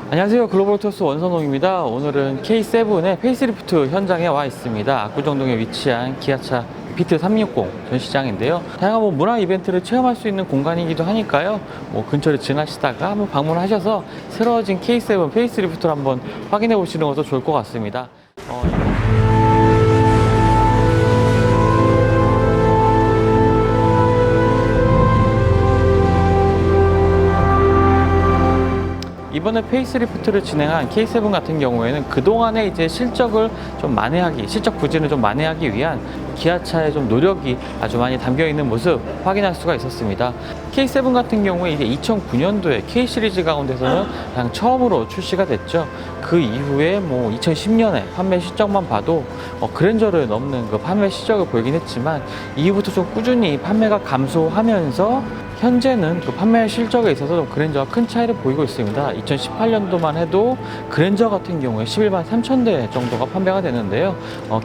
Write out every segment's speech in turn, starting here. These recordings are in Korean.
안녕하세요. 글로벌토스 원선홍입니다. 오늘은 K7의 페이스리프트 현장에 와 있습니다. 압구정동에 위치한 기아차 비트 360 전시장인데요. 다양한 문화 이벤트를 체험할 수 있는 공간이기도 하니까요. 근처를 지나시다가 한번 방문하셔서 새로워진 K7 페이스리프트를 한번 확인해 보시는 것도 좋을 것 같습니다. 이번에 페이스리프트를 진행한 K7 같은 경우에는 그동안에 이제 실적 부진을 좀 만회하기 위한 기아차의 좀 노력이 아주 많이 담겨 있는 모습 확인할 수가 있었습니다. K7 같은 경우에 이제 2009년도에 K 시리즈 가운데서는 그냥 처음으로 출시가 됐죠. 그 이후에 2010년에 판매 실적만 봐도 그랜저를 넘는 그 판매 실적을 보이긴 했지만 이후부터 좀 꾸준히 판매가 감소하면서 현재는 그 판매 실적에 있어서 좀 그랜저가 큰 차이를 보이고 있습니다. 2018년도만 해도 그랜저 같은 경우에 11만 3천 대 정도가 판매가 되는데요.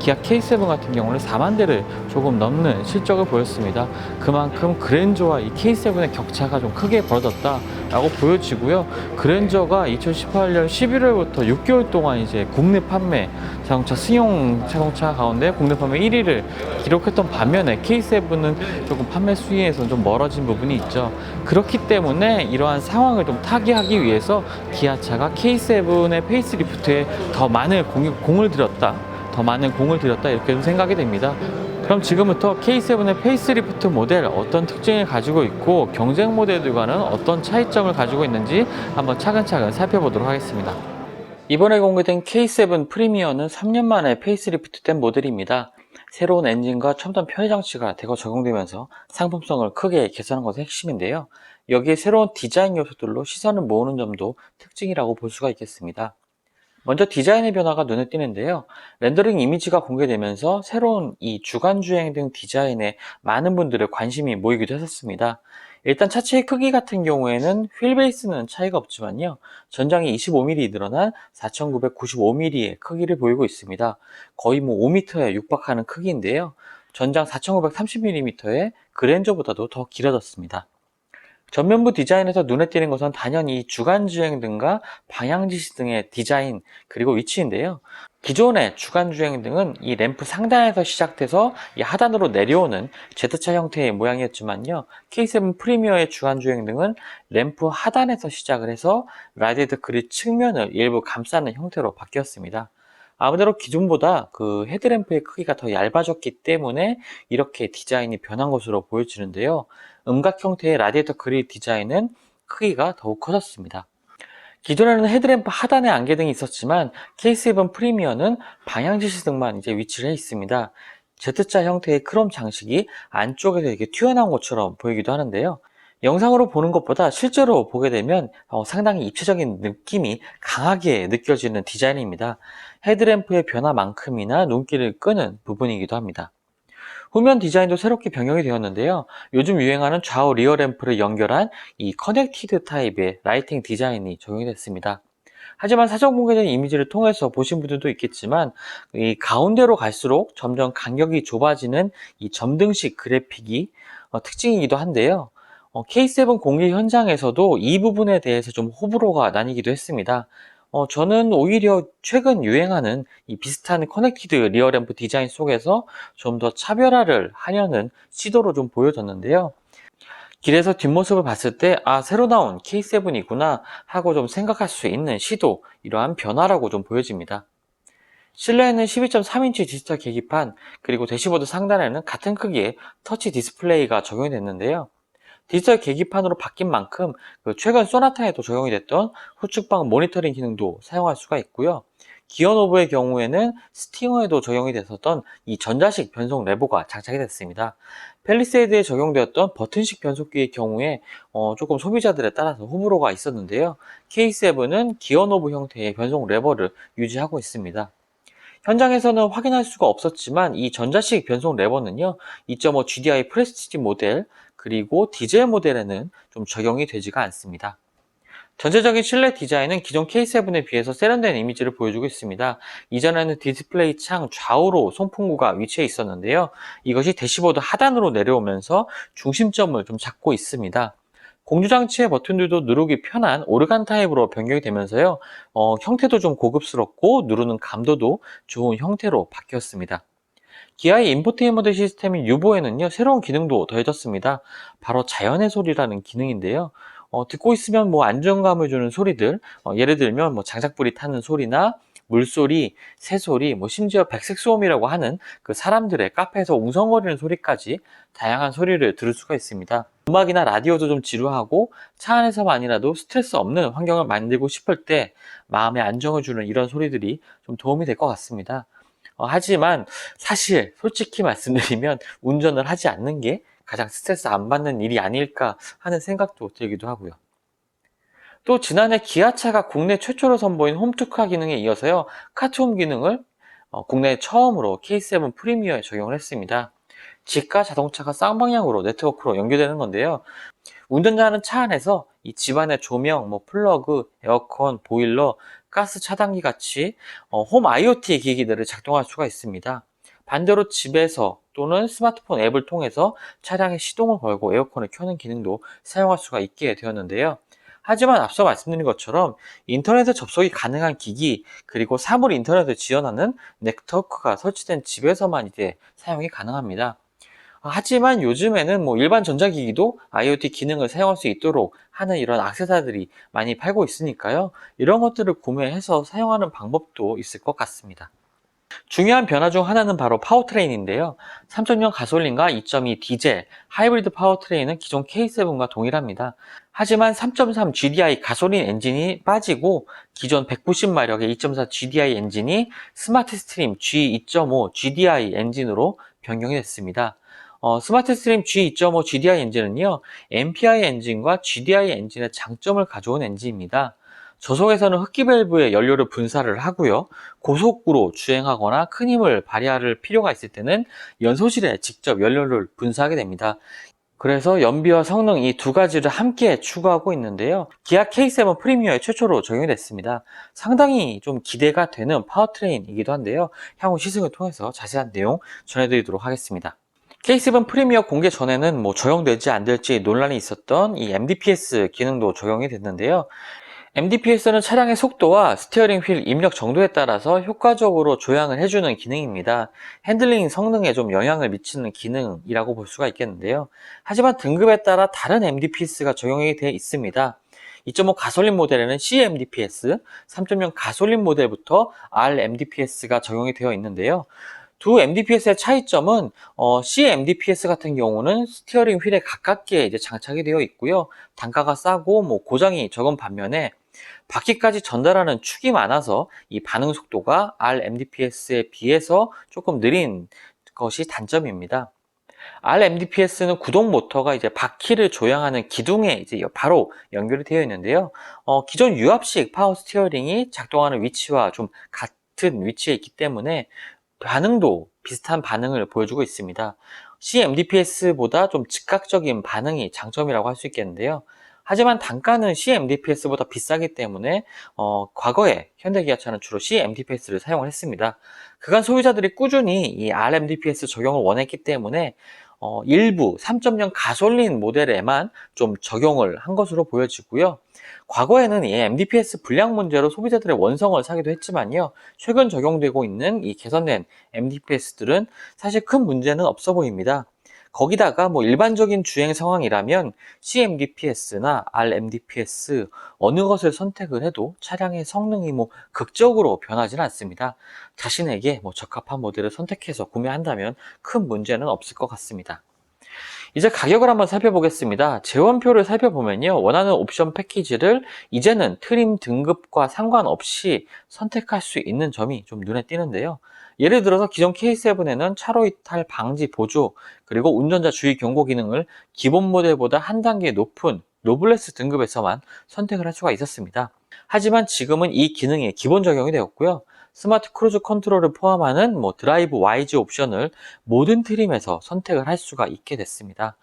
기아 K7 같은 경우는 4만 대를 조금 넘는 실적을 보였습니다. 그만큼 그랜저와 이 K7의 격차가 좀 크게 벌어졌다라고 보여지고요. 그랜저가 2018년 11월부터 6개월 동안 이제 국내 판매 자동차 승용 자동차 가운데 국내 판매 1위를 기록했던 반면에 K7은 조금 판매 수위에서 좀 멀어진 부분이 있죠. 그렇기 때문에 이러한 상황을 좀 타개하기 위해서 기아차가 K7의 페이스리프트에 더 많은 공을 들였다 이렇게 좀 생각이 됩니다. 그럼 지금부터 K7의 페이스리프트 모델 어떤 특징을 가지고 있고 경쟁 모델들과는 어떤 차이점을 가지고 있는지 한번 차근차근 살펴보도록 하겠습니다. 이번에 공개된 K7 프리미어는 3년 만에 페이스리프트된 모델입니다. 새로운 엔진과 첨단 편의 장치가 대거 적용되면서 상품성을 크게 개선한 것이 핵심인데요. 여기에 새로운 디자인 요소들로 시선을 모으는 점도 특징이라고 볼 수가 있겠습니다. 먼저 디자인의 변화가 눈에 띄는데요. 렌더링 이미지가 공개되면서 새로운 이 주간주행 등 디자인에 많은 분들의 관심이 모이기도 했었습니다. 일단 차체의 크기 같은 경우에는 휠베이스는 차이가 없지만요. 전장이 25mm 늘어난 4995mm의 크기를 보이고 있습니다. 거의 5m에 육박하는 크기인데요. 전장 4930mm의 그랜저보다도 더 길어졌습니다. 전면부 디자인에서 눈에 띄는 것은 단연히 주간주행 등과 방향지시 등의 디자인 그리고 위치인데요. 기존의 주간주행 등은 이 램프 상단에서 시작돼서 이 하단으로 내려오는 Z자 형태의 모양이었지만요. K7 프리미어의 주간주행 등은 램프 하단에서 시작을 해서 라디에이터 그릴 측면을 일부 감싸는 형태로 바뀌었습니다. 아무래도 기존보다 그 헤드램프의 크기가 더 얇아졌기 때문에 이렇게 디자인이 변한 것으로 보여지는데요. 음각 형태의 라디에이터 그릴 디자인은 크기가 더욱 커졌습니다. 기존에는 헤드램프 하단에 안개등이 있었지만 K7 프리미어는 방향지시 등만 이제 위치를 해 있습니다. Z자 형태의 크롬 장식이 안쪽에서 이렇게 튀어나온 것처럼 보이기도 하는데요. 영상으로 보는 것보다 실제로 보게 되면 상당히 입체적인 느낌이 강하게 느껴지는 디자인입니다. 헤드램프의 변화만큼이나 눈길을 끄는 부분이기도 합니다. 후면 디자인도 새롭게 변경이 되었는데요. 요즘 유행하는 좌우 리어 램프를 연결한 이 커넥티드 타입의 라이팅 디자인이 적용이 됐습니다. 하지만 사전 공개된 이미지를 통해서 보신 분들도 있겠지만 이 가운데로 갈수록 점점 간격이 좁아지는 이 점등식 그래픽이 특징이기도 한데요. K7 공개 현장에서도 이 부분에 대해서 좀 호불호가 나뉘기도 했습니다. 저는 오히려 최근 유행하는 이 비슷한 커넥티드 리어램프 디자인 속에서 좀 더 차별화를 하려는 시도로 좀 보여졌는데요. 길에서 뒷모습을 봤을 때, 새로 나온 K7이구나 하고 좀 생각할 수 있는 시도, 이러한 변화라고 좀 보여집니다. 실내에는 12.3인치 디지털 계기판, 그리고 대시보드 상단에는 같은 크기의 터치 디스플레이가 적용이 됐는데요. 디지털 계기판으로 바뀐 만큼 최근 소나타에도 적용이 됐던 후측방 모니터링 기능도 사용할 수가 있고요. 기어 노브의 경우에는 스티어에도 적용이 됐었던 이 전자식 변속 레버가 장착이 됐습니다. 펠리세이드에 적용되었던 버튼식 변속기의 경우에 조금 소비자들에 따라서 호불호가 있었는데요. K7은 기어 노브 형태의 변속 레버를 유지하고 있습니다. 현장에서는 확인할 수가 없었지만 이 전자식 변속 레버는요 2.5 GDI 프레스티지 모델 그리고 디젤 모델에는 좀 적용이 되지가 않습니다. 전체적인 실내 디자인은 기존 K7에 비해서 세련된 이미지를 보여주고 있습니다. 이전에는 디스플레이 창 좌우로 송풍구가 위치해 있었는데요. 이것이 대시보드 하단으로 내려오면서 중심점을 좀 잡고 있습니다. 공조장치의 버튼들도 누르기 편한 오르간 타입으로 변경이 되면서요. 형태도 좀 고급스럽고 누르는 감도도 좋은 형태로 바뀌었습니다. 기아의 인포테인먼트 시스템인 유보에는요, 새로운 기능도 더해졌습니다. 바로 자연의 소리라는 기능인데요. 듣고 있으면 뭐 안정감을 주는 소리들, 예를 들면 뭐 장작불이 타는 소리나 물소리, 새소리, 뭐 심지어 백색 소음이라고 하는 그 사람들의 카페에서 웅성거리는 소리까지 다양한 소리를 들을 수가 있습니다. 음악이나 라디오도 좀 지루하고 차 안에서만이라도 스트레스 없는 환경을 만들고 싶을 때 마음에 안정을 주는 이런 소리들이 좀 도움이 될 것 같습니다. 하지만 사실 솔직히 말씀드리면 운전을 하지 않는 게 가장 스트레스 안 받는 일이 아닐까 하는 생각도 들기도 하고요. 또 지난해 기아차가 국내 최초로 선보인 홈투카 기능에 이어서요, 카트홈 기능을 국내 처음으로 K7 프리미어에 적용을 했습니다. 집과 자동차가 쌍방향으로 네트워크로 연결되는 건데요. 운전자는 차 안에서 이 집안의 조명, 뭐 플러그, 에어컨, 보일러, 가스 차단기 같이 홈 IoT 기기들을 작동할 수가 있습니다. 반대로 집에서 또는 스마트폰 앱을 통해서 차량의 시동을 걸고 에어컨을 켜는 기능도 사용할 수가 있게 되었는데요. 하지만 앞서 말씀드린 것처럼 인터넷에 접속이 가능한 기기, 그리고 사물 인터넷을 지원하는 네트워크가 설치된 집에서만 이제 사용이 가능합니다. 하지만 요즘에는 뭐 일반 전자기기도 IoT 기능을 사용할 수 있도록 하는 이런 액세서리들이 많이 팔고 있으니까요. 이런 것들을 구매해서 사용하는 방법도 있을 것 같습니다. 중요한 변화 중 하나는 바로 파워트레인인데요. 3.0 가솔린과 2.2 디젤, 하이브리드 파워트레인은 기존 K7과 동일합니다. 하지만 3.3 GDI 가솔린 엔진이 빠지고 기존 190마력의 2.4 GDI 엔진이 스마트 스트림 G2.5 GDI 엔진으로 변경이 됐습니다. 스마트 스트림 G2.5 GDI 엔진은요, MPI 엔진과 GDI 엔진의 장점을 가져온 엔진입니다. 저속에서는 흡기 밸브에 연료를 분사를 하고요. 고속으로 주행하거나 큰 힘을 발휘할 필요가 있을 때는 연소실에 직접 연료를 분사하게 됩니다. 그래서 연비와 성능 이 두 가지를 함께 추구하고 있는데요. 기아 K7 프리미어에 최초로 적용이 됐습니다. 상당히 좀 기대가 되는 파워트레인이기도 한데요. 향후 시승을 통해서 자세한 내용 전해드리도록 하겠습니다. K7 프리미어 공개 전에는 뭐 적용될지 안 될지 논란이 있었던 이 MDPS 기능도 적용이 됐는데요. MDPS는 차량의 속도와 스티어링 휠 입력 정도에 따라서 효과적으로 조향을 해주는 기능입니다. 핸들링 성능에 좀 영향을 미치는 기능이라고 볼 수가 있겠는데요. 하지만 등급에 따라 다른 MDPS가 적용이 되어 있습니다. 2.5 가솔린 모델에는 CMDPS, 3.0 가솔린 모델부터 RMDPS가 적용이 되어 있는데요. 두 MDPS의 차이점은 CMDPS 같은 경우는 스티어링 휠에 가깝게 이제 장착이 되어 있고요. 단가가 싸고 뭐 고장이 적은 반면에 바퀴까지 전달하는 축이 많아서 이 반응 속도가 RMDPS에 비해서 조금 느린 것이 단점입니다. RMDPS는 구동 모터가 이제 바퀴를 조향하는 기둥에 이제 바로 연결이 되어 있는데요. 기존 유압식 파워 스티어링이 작동하는 위치와 좀 같은 위치에 있기 때문에 반응도 비슷한 반응을 보여주고 있습니다. CMDPS보다 좀 즉각적인 반응이 장점이라고 할 수 있겠는데요. 하지만 단가는 CMDPS보다 비싸기 때문에 과거에 현대기아차는 주로 CMDPS를 사용을 했습니다. 그간 소유자들이 꾸준히 이 RMDPS 적용을 원했기 때문에 일부 3.0 가솔린 모델에만 좀 적용을 한 것으로 보여지고요. 과거에는 이 MDPS 불량 문제로 소비자들의 원성을 사기도 했지만요. 최근 적용되고 있는 이 개선된 MDPS들은 사실 큰 문제는 없어 보입니다. 거기다가 뭐 일반적인 주행 상황이라면 CMDPS나 RMDPS 어느 것을 선택을 해도 차량의 성능이 뭐 극적으로 변하지는 않습니다. 자신에게 뭐 적합한 모델을 선택해서 구매한다면 큰 문제는 없을 것 같습니다. 이제 가격을 한번 살펴보겠습니다. 재원표를 살펴보면요. 원하는 옵션 패키지를 이제는 트림 등급과 상관없이 선택할 수 있는 점이 좀 눈에 띄는데요. 예를 들어서 기존 K7에는 차로 이탈 방지 보조, 그리고 운전자 주의 경고 기능을 기본 모델보다 한 단계 높은 노블레스 등급에서만 선택을 할 수가 있었습니다. 하지만 지금은 이 기능이 기본 적용이 되었고요. 스마트 크루즈 컨트롤을 포함하는 드라이브 와이즈 옵션을 모든 트림에서 선택을 할 수가 있게 됐습니다.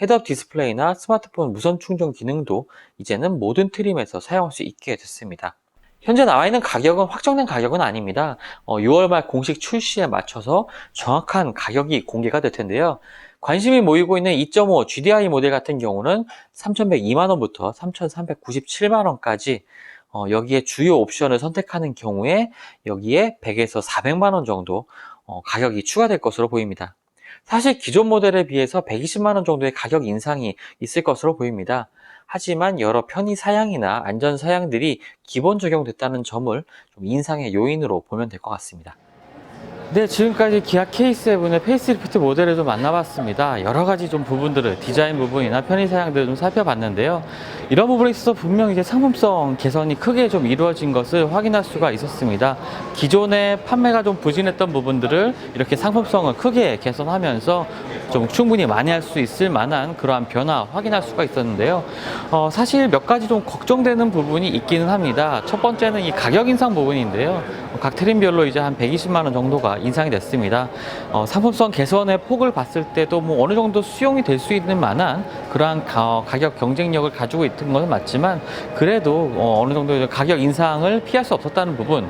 헤드업 디스플레이나 스마트폰 무선 충전 기능도 이제는 모든 트림에서 사용할 수 있게 됐습니다. 현재 나와 있는 가격은 확정된 가격은 아닙니다. 6월 말 공식 출시에 맞춰서 정확한 가격이 공개가 될 텐데요. 관심이 모이고 있는 2.5 GDI 모델 같은 경우는 3,102만원부터 3,397만원까지 여기에 주요 옵션을 선택하는 경우에 여기에 100에서 400만원 정도 가격이 추가될 것으로 보입니다. 사실 기존 모델에 비해서 120만원 정도의 가격 인상이 있을 것으로 보입니다. 하지만 여러 편의 사양이나 안전 사양들이 기본 적용됐다는 점을 좀 인상의 요인으로 보면 될 것 같습니다. 네, 지금까지 기아 K7의 페이스리프트 모델을 좀 만나봤습니다. 여러 가지 좀 부분들을, 디자인 부분이나 편의 사양들을 좀 살펴봤는데요. 이런 부분에 있어서 분명 이제 상품성 개선이 크게 좀 이루어진 것을 확인할 수가 있었습니다. 기존에 판매가 좀 부진했던 부분들을 이렇게 상품성을 크게 개선하면서 좀 충분히 만회할 수 있을 만한 그러한 변화 확인할 수가 있었는데요. 사실 몇 가지 좀 걱정되는 부분이 있기는 합니다. 첫 번째는 이 가격 인상 부분인데요. 각 트림별로 이제 한 120만원 정도가 인상이 됐습니다. 상품성 개선의 폭을 봤을 때도 뭐 어느 정도 수용이 될 수 있는 만한 그러한 가격 경쟁력을 가지고 있던 것은 맞지만 그래도 어느 정도 가격 인상을 피할 수 없었다는 부분,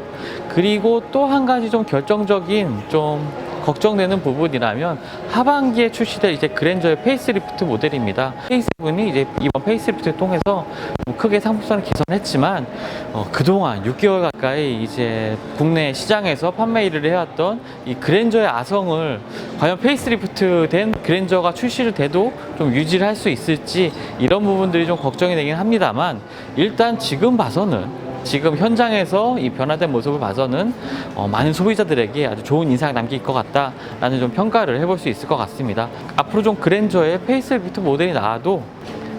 그리고 또 한 가지 좀 결정적인 좀 걱정되는 부분이라면 하반기에 출시될 이제 그랜저의 페이스리프트 모델입니다. K7이 이제 이번 페이스리프트를 통해서 크게 상품성을 개선했지만 그동안 6개월 가까이 이제 국내 시장에서 판매 1위를 해왔던 이 그랜저의 아성을 과연 페이스리프트 된 그랜저가 출시를 돼도 좀 유지를 할 수 있을지, 이런 부분들이 좀 걱정이 되긴 합니다만, 일단 지금 봐서는, 지금 현장에서 이 변화된 모습을 봐서는 많은 소비자들에게 아주 좋은 인상을 남길 것 같다라는 좀 평가를 해볼 수 있을 것 같습니다. 앞으로 좀 그랜저의 페이스리프트 모델이 나와도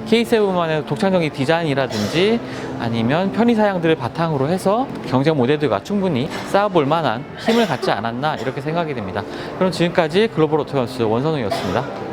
K7만의 독창적인 디자인이라든지 아니면 편의 사양들을 바탕으로 해서 경쟁 모델들과 충분히 싸워볼 만한 힘을 갖지 않았나, 이렇게 생각이 됩니다. 그럼 지금까지 글로벌 오토연스 원선우였습니다.